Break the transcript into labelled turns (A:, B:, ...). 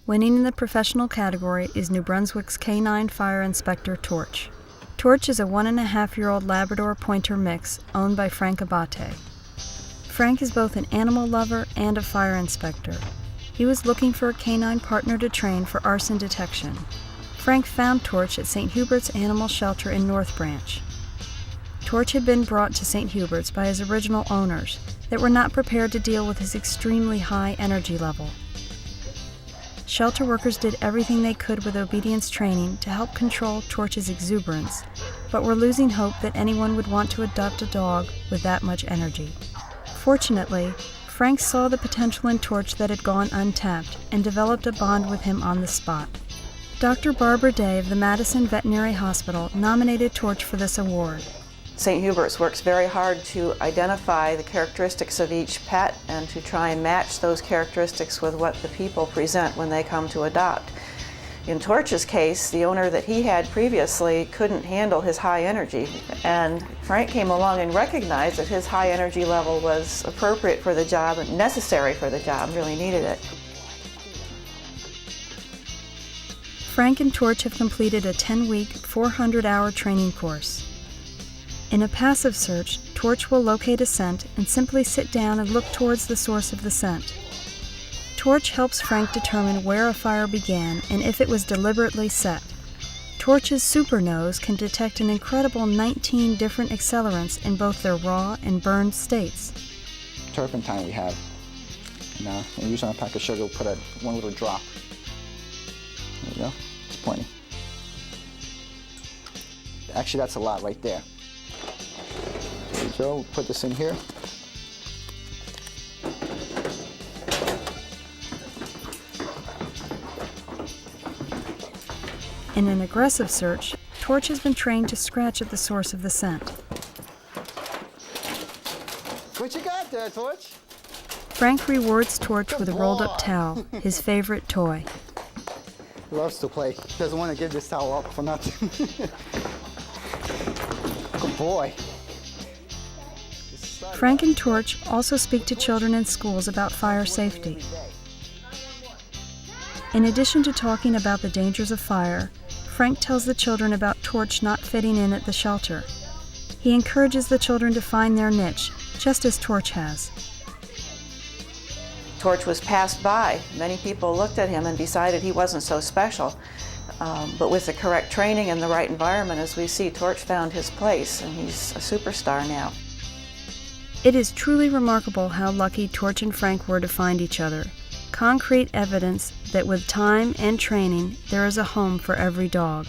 A: Winning in the professional category is New Brunswick's Canine Fire Inspector Torch. Torch is a 1.5-year-old Labrador Pointer mix owned by Frank Abate. Frank is both an animal lover and a fire inspector. He was looking for a canine partner to train for arson detection. Frank found Torch at St. Hubert's Animal Shelter in North Branch. Torch had been brought to St. Hubert's by his original owners that were not prepared to deal with his extremely high energy level. Shelter workers did everything they could with obedience training to help control Torch's exuberance, but were losing hope that anyone would want to adopt a dog with that much energy. Fortunately, Frank saw the potential in Torch that had gone untapped and developed a bond with him on the spot. Dr. Barbara Day of the Madison Veterinary Hospital nominated Torch for this award.
B: St. Hubert's works very hard to identify the characteristics of each pet and to try and match those characteristics with what the people present when they come to adopt. In Torch's case, the owner that he had previously couldn't handle his high energy, and Frank came along and recognized that his high energy level was appropriate for the job and necessary for the job, really needed it.
A: Frank and Torch have completed a 10-week, 400-hour training course. In a passive search, Torch will locate a scent and simply sit down and look towards the source of the scent. Torch helps Frank determine where a fire began and if it was deliberately set. Torch's super nose can detect an incredible 19 different accelerants in both their raw and burned states.
C: Turpentine we have. Now, we're using a pack of sugar, we'll put one little drop. There you go, it's plenty. Actually, that's a lot right there. There you go, we'll put this in here.
A: In an aggressive search, Torch has been trained to scratch at the source of the scent.
C: What you got there, Torch?
A: Frank rewards Torch with a rolled-up towel, his favorite toy.
C: He loves to play. He doesn't want to give this towel up for nothing. Good boy.
A: Frank and Torch also speak to children in schools about fire safety. In addition to talking about the dangers of fire, Frank tells the children about Torch not fitting in at the shelter. He encourages the children to find their niche, just as Torch has.
B: Torch was passed by. Many people looked at him and decided he wasn't so special. But with the correct training and the right environment, as we see, Torch found his place, and he's a superstar now.
A: It is truly remarkable how lucky Torch and Frank were to find each other. Concrete evidence that with time and training, there is a home for every dog.